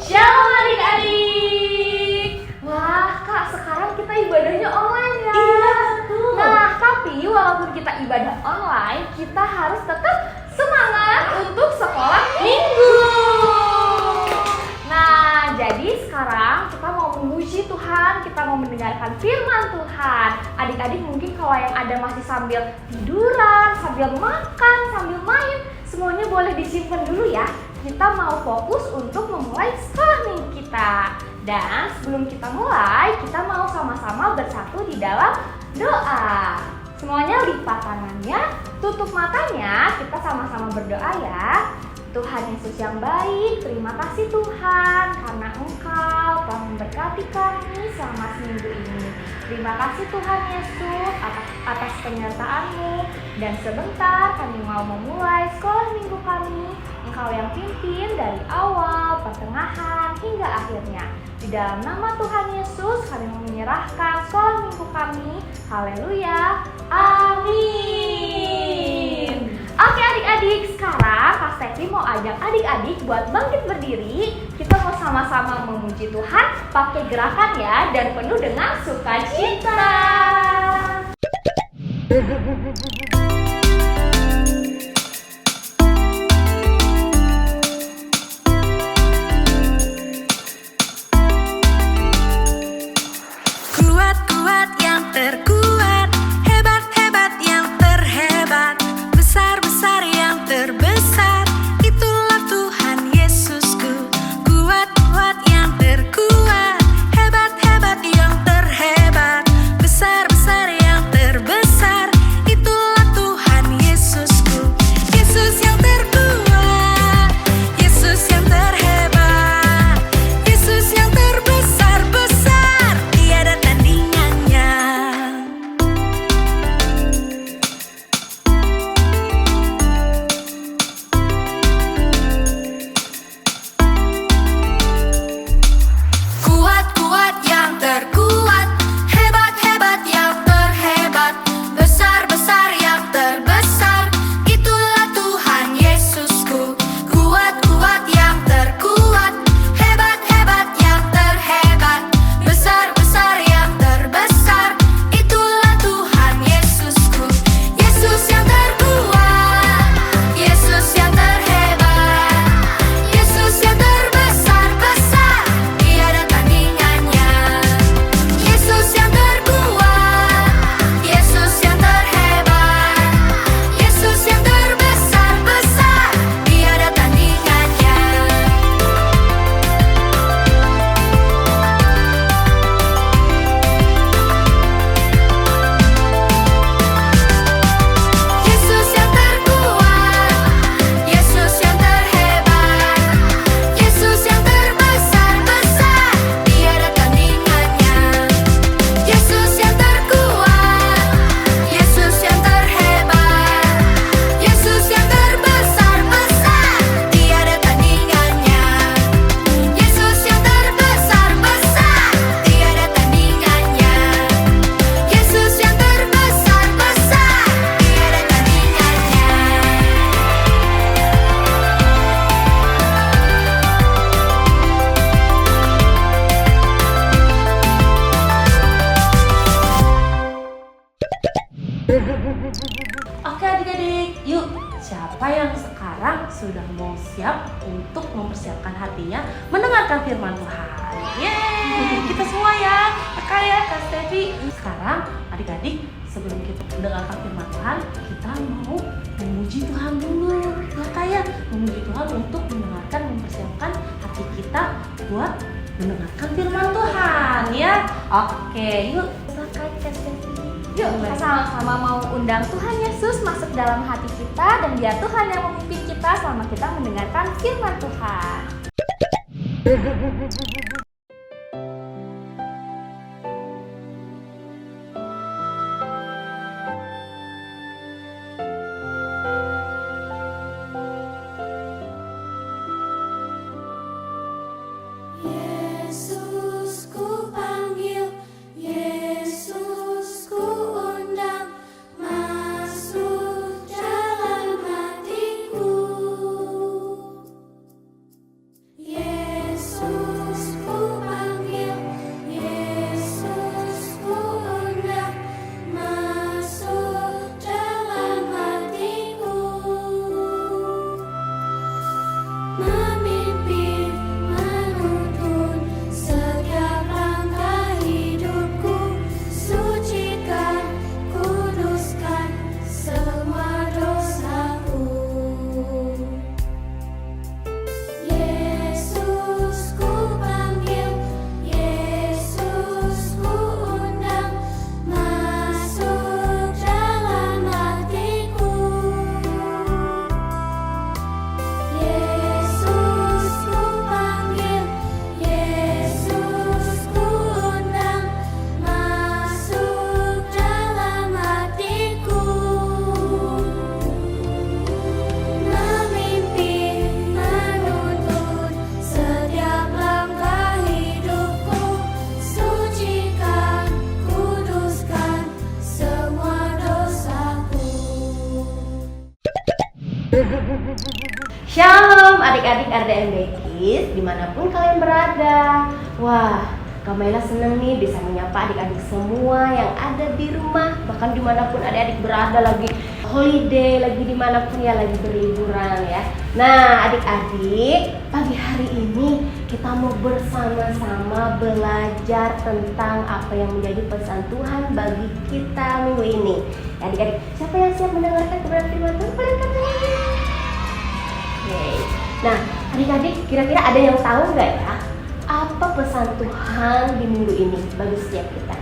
Shalom adik-adik. Wah kak, sekarang kita ibadahnya online ya. Iya, betul. Nah, tapi walaupun kita ibadah online, kita harus tetap semangat untuk sekolah minggu. Nah, jadi sekarang kita mau memuji Tuhan, kita mau mendengarkan firman Tuhan. Adik-adik mungkin kalau yang ada masih sambil tiduran, sambil makan, sambil main, semuanya boleh disimpan dulu ya. Kita mau fokus untuk memulai sekolah minggu kita. Dan sebelum kita mulai, kita mau sama-sama bersatu di dalam doa. Semuanya lipat tangannya, tutup matanya, kita sama-sama berdoa ya. Tuhan Yesus yang baik, terima kasih Tuhan karena Engkau telah memberkati kami selama seminggu ini. Terima kasih Tuhan Yesus atas penyertaan-Mu. Dan sebentar kami mau memulai sekolah minggu kami. Engkau yang pimpin dari awal, pertengahan, hingga akhirnya. Di dalam nama Tuhan Yesus kami menyerahkan sekolah minggu kami. Haleluya. Amin. Oke adik-adik, sekarang Kak Stevi mau ajak adik-adik buat bangkit berdiri. Kita mau sama-sama memuji Tuhan pakai gerakan ya, dan penuh dengan sukacita. Kuat-kuat yang terkuat, hebat-hebat yang terhebat, besar-besar yang terbesar, itulah Tuhan Yesusku. Kuat-kuat yang terkuat, hebat-hebat yang terhebat, besar-besar yang terbesar, itulah Tuhan Yesusku. Yesus yang terkuat, Yesus yang terhebat, Yesus yang terbesar-besar, tiada tandingannya. Kuat-kuat yang terkuat, hebat-hebat yang terhebat, besar-besar yang terbesar, itulah Tuhan Yesusku. Kuat-kuat yang terkuat, hebat-hebat yang terhebat, besar-besar yang terbesar, itulah Tuhan Yesusku. Yesus yang terkuat, Yesus yang terhebat, Yesus yang terbesar-besar, tiada tandingannya. Yesus yang terkuat, Yesus yang terhebat, Yesus yang terbesar-besar, tiada tandingannya. Yesus yang terkuat, Yesus yang terhebat, Yesus yang terbesar-besar, tiada tandingannya. Yesus yang terkuat, Yesus yang terhebat, Yesus yang terbesar-besar, tiada tandingannya. Yesus yang terbesar-besar, tiada tandingannya. Yesus yang terbesar-besar, tiada Oke adik-adik, yuk siapa yang sekarang sudah mau siap untuk mempersiapkan hatinya mendengarkan firman Tuhan? Yeay, kita semua ya, Kakak ya, Kak Stevi. Sekarang adik-adik, sebelum kita mendengarkan firman Tuhan, kita mau memuji Tuhan dulu. Ya kayak memuji Tuhan untuk mendengarkan, mempersiapkan hati kita buat mendengarkan firman Tuhan ya. Oke, yuk silakan Kak Stevi. Yuk kita sama-sama mau undang Tuhan Yesus masuk dalam hati kita, dan biar Tuhan yang memimpin kita selama kita mendengarkan firman Tuhan. Yesus ku panggil, Yesus ku undang, masuk dalam hatiku. Shalom adik-adik RDM Bekis dimanapun kalian berada. Wah, Kak Maila seneng nih bisa menyapa adik-adik semua yang ada di rumah. Bahkan dimanapun adik-adik berada, lagi holiday, lagi dimanapun ya, lagi berliburan ya. Nah adik-adik, pagi hari ini kita mau bersama-sama belajar tentang apa yang menjadi pesan Tuhan bagi kita minggu ini. Ya, adik-adik, siapa yang siap mendengarkan kebenaran firman Tuhan? Pada kata. Nah, adik-adik kira-kira ada yang tahu nggak ya apa pesan Tuhan di minggu ini bagi setiap kita?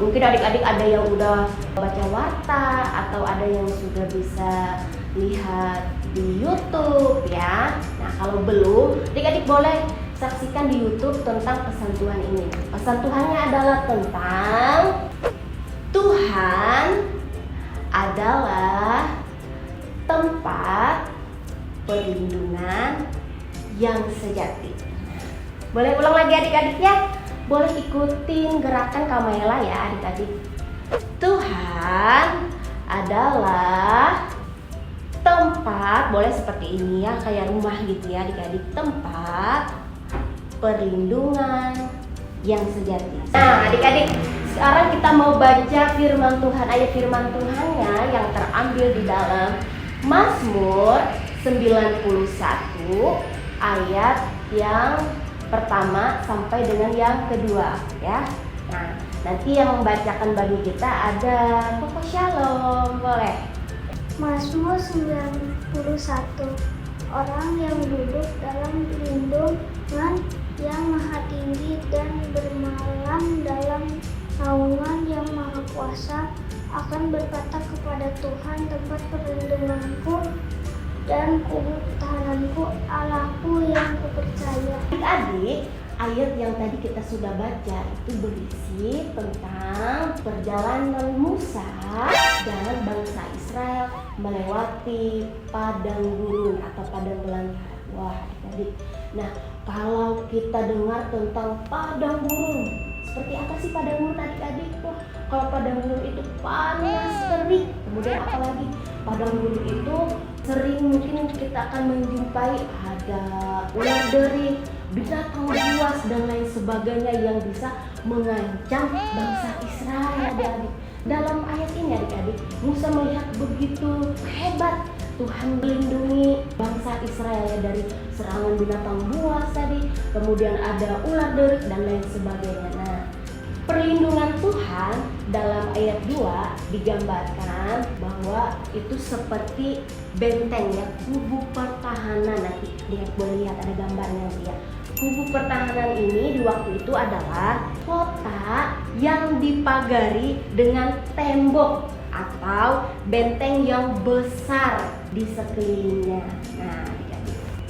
Mungkin adik-adik ada yang udah baca warta atau ada yang sudah bisa lihat di YouTube ya. Nah, kalau belum, adik-adik boleh saksikan di YouTube tentang pesan Tuhan ini. Pesan Tuhannya adalah tentang Tuhan adalah tempat perlindungan yang sejati. Boleh ulang lagi adik-adik ya? Boleh ikutin gerakan Kak Maila ya adik-adik. Tuhan adalah tempat, boleh seperti ini ya, kayak rumah gitu ya adik-adik. Tempat perlindungan yang sejati. Nah adik-adik, sekarang kita mau baca firman Tuhan. Ayat firman Tuhannya yang terambil di dalam Mazmur 91 ayat yang pertama sampai dengan yang kedua ya. Nah, nanti yang membacakan bagi kita ada Koko Shalom, boleh. Mazmur 91. Orang yang duduk dalam lindungan yang maha tinggi dan bermalam dalam naungan yang maha kuasa akan berkata kepada Tuhan, tempat perlindunganku dan kubu pertahananku, Allahku yang kupercaya. Adik-adik, ayat yang tadi kita sudah baca itu berisi tentang perjalanan Musa dan bangsa Israel melewati padang gurun atau padang belantara. Wah, adik-adik. Nah, kalau kita dengar tentang padang gurun, seperti apa sih padang gurun adik-adik? Wah, kalau padang gurun itu panas, terik. Kemudian apalagi padang gurun itu sering mungkin kita akan menjumpai ada ular deri, binatang buas dan lain sebagainya yang bisa mengancam bangsa Israel adik-adik. Dalam ayat ini adik-adik, Musa melihat begitu hebat Tuhan melindungi bangsa Israel ya, dari serangan binatang buas tadi, kemudian ada ular deri dan lain sebagainya. Nah, perlindungan Tuhan dalam ayat 2 digambarkan bahwa itu seperti benteng ya, kubu pertahanan. Nanti boleh lihat ada gambarnya ya. Kubu pertahanan ini di waktu itu adalah kota yang dipagari dengan tembok atau benteng yang besar di sekelilingnya. Nah,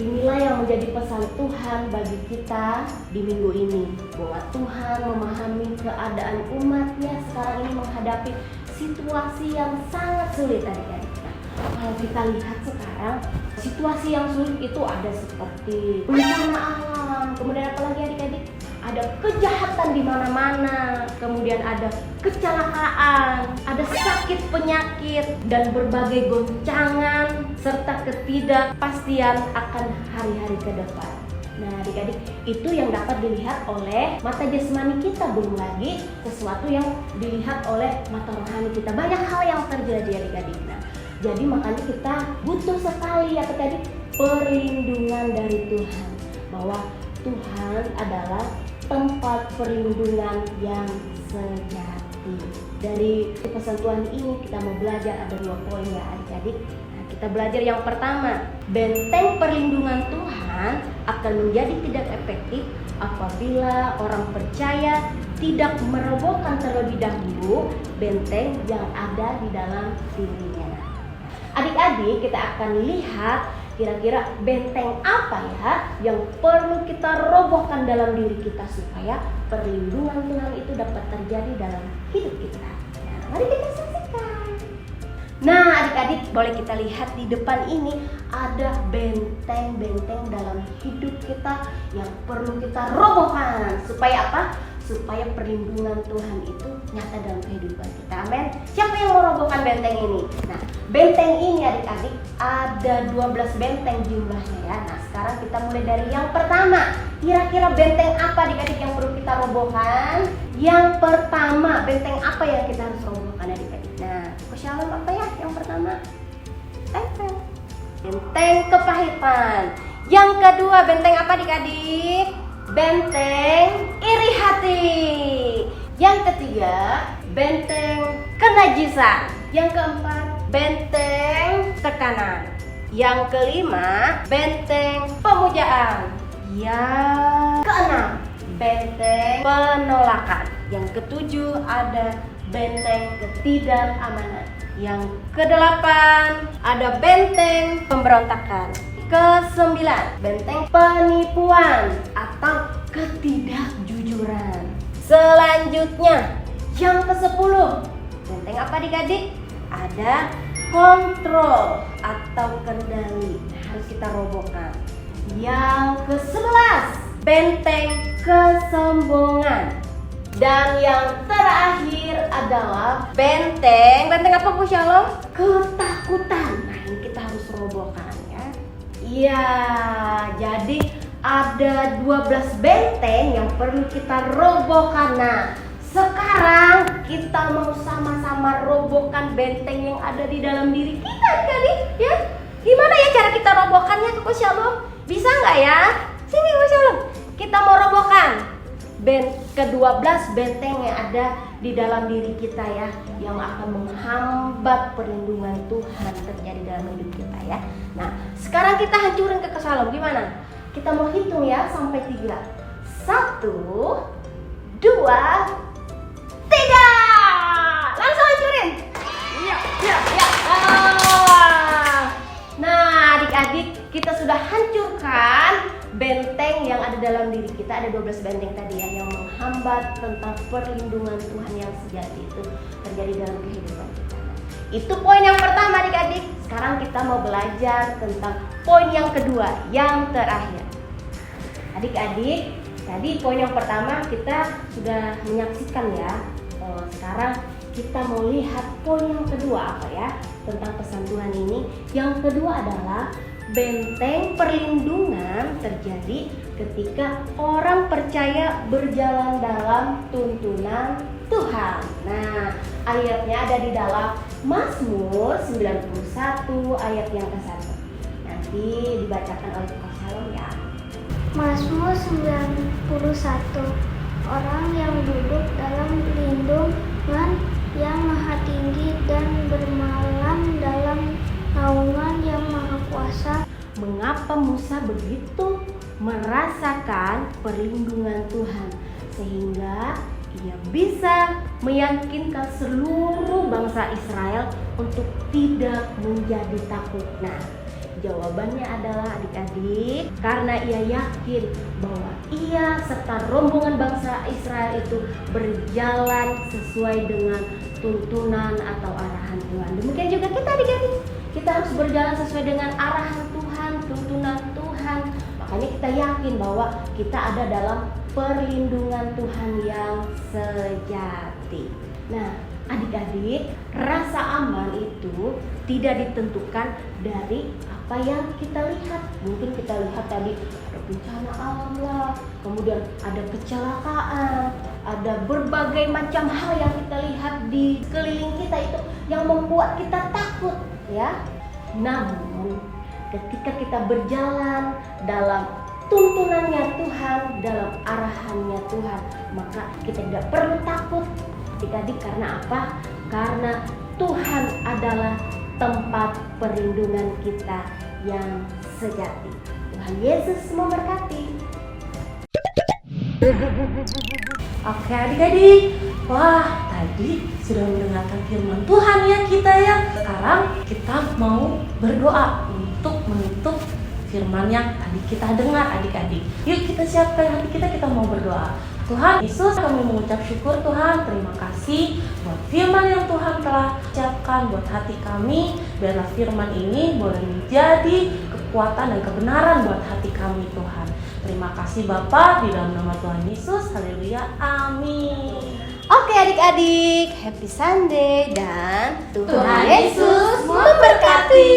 inilah yang menjadi pesan Tuhan bagi kita di minggu ini, bahwa Tuhan memahami keadaan umatnya sekarang ini menghadapi situasi yang sangat sulit adik-adik. Nah, kalau kita lihat sekarang situasi yang sulit itu ada seperti bencana alam, kemudian apalagi adik-adik, ada kejahatan di mana-mana, kemudian ada kecelakaan, ada sakit penyakit dan berbagai goncangan serta ketidakpastian akan hari-hari ke depan. Nah adik-adik, itu yang dapat dilihat oleh mata jasmani kita, belum lagi sesuatu yang dilihat oleh mata rohani kita. Banyak hal yang terjadi adik-adik. Nah, jadi makanya kita butuh sekali ya tadi perlindungan dari Tuhan, bahwa Tuhan adalah tempat perlindungan yang sejati. Dari pesan Tuhan ini kita mau belajar ada 2 poin ya adik-adik. Nah, kita belajar yang pertama, benteng perlindungan Tuhan akan menjadi tidak efektif apabila orang percaya tidak merobohkan terlebih dahulu benteng yang ada di dalam dirinya. Adik-adik, kita akan lihat kira-kira benteng apa ya yang perlu kita robohkan dalam diri kita supaya perlindungan Tuhan itu dapat terjadi dalam hidup kita. Nah, mari kita saksikan. Nah, adik-adik, boleh kita lihat di depan ini ada benteng-benteng dalam hidup kita yang perlu kita robohkan supaya apa? supaya perlindungan Tuhan itu nyata dalam kehidupan kita. Amin. Siapa yang mau robohkan benteng ini? Nah, benteng ini adik-adik ada 12 benteng jumlahnya ya. Nah, sekarang kita mulai dari yang pertama. Kira-kira benteng apa adik-adik yang perlu kita robohkan? Yang pertama, benteng apa yang kita harus robohkan adik-adik? Nah, Shalom apa ya yang pertama? Tempel. Benteng kepahitan. Yang kedua, benteng apa adik-adik? Benteng iri hati. Yang ketiga, benteng kenajisan. Yang keempat, benteng tekanan. Yang kelima, benteng pemujaan. Yang keenam, benteng penolakan. Yang ketujuh, ada benteng ketidakamanan. Yang kedelapan, ada benteng pemberontakan. Kesembilan, benteng penipuan atau ketidakjujuran. Selanjutnya, yang ke-10, benteng apa adik-adik? Ada kontrol atau kendali. Harus kita robohkan. Yang ke-11, benteng kesombongan. Dan yang terakhir adalah benteng apa Bu Shalom? Ketakutan. Nah, ini kita harus robohkan ya. Iya, jadi ada 12 benteng yang perlu kita robohkan. Nah, sekarang kita mau sama-sama robohkan benteng yang ada di dalam diri kita adik-adik ya. Gimana ya cara kita robohkannya Bu Shalom? Bisa nggak ya? Sini Bu Shalom. Kita mau robohkan ke-12 benteng yang ada di dalam diri kita ya, yang akan menghambat perlindungan Tuhan terjadi dalam hidup kita ya. Nah, sekarang kita hancurin ke Shalom. Gimana? Kita mau hitung ya sampai 3. 1, 2, 3. Langsung hancurin. Iya. Nah, adik-adik, kita sudah hancurkan benteng yang ada dalam diri kita. Ada 12 benteng tadi ya, yang menghambat tentang perlindungan Tuhan yang sejati itu terjadi dalam kehidupan kita. Itu poin yang pertama adik-adik. Sekarang kita mau belajar tentang poin yang kedua, yang terakhir. Adik-adik, tadi poin yang pertama kita sudah menyaksikan ya. Sekarang kita mau lihat poin yang kedua apa ya tentang pesan Tuhan ini. Yang kedua adalah benteng perlindungan terjadi ketika orang percaya berjalan dalam tuntunan Tuhan. Nah, ayatnya ada di dalam Mazmur 91 ayat yang ke-1. Nanti dibacakan oleh Kak Shalom ya. Mazmur 91. Orang yang duduk dalam lindungan yang maha tinggi dan bermalam dalam naungan yang maha kuasa. Mengapa Musa begitu merasakan perlindungan Tuhan sehingga ia bisa meyakinkan seluruh bangsa Israel untuk tidak menjadi takut? Nah, jawabannya adalah adik-adik, karena ia yakin bahwa ia serta rombongan bangsa Israel itu berjalan sesuai dengan tuntunan atau arahan Tuhan. Demikian juga kita adik-adik, kita harus berjalan sesuai dengan arahan Tuhan, tuntunan Tuhan. Makanya kita yakin bahwa kita ada dalam perlindungan Tuhan yang sejati. Nah, adik-adik, rasa aman itu tidak ditentukan dari apa yang kita lihat. Mungkin kita lihat tadi ada bencana alam lah, kemudian ada kecelakaan, ada berbagai macam hal yang kita lihat di sekeliling kita itu yang membuat kita takut ya. Namun ketika kita berjalan dalam tuntunannya Tuhan, dalam arahannya Tuhan, maka kita tidak perlu takut adik-adik. Karena apa? Karena Tuhan adalah tempat perlindungan kita yang sejati. Tuhan Yesus memberkati. Oke adik-adik, wah tadi sudah mendengarkan firman Tuhan ya kita ya. Sekarang kita mau berdoa untuk menutup firman yang tadi kita dengar adik-adik. Yuk kita siapkan hati kita mau berdoa. Tuhan Yesus, kami mengucap syukur Tuhan, terima kasih buat firman yang Tuhan telah ucapkan buat hati kami. Biarlah firman ini boleh menjadi kekuatan dan kebenaran buat hati kami Tuhan. Terima kasih Bapa, di dalam nama Tuhan Yesus, haleluya, amin. Oke adik-adik, happy Sunday dan Tuhan Yesus memberkati.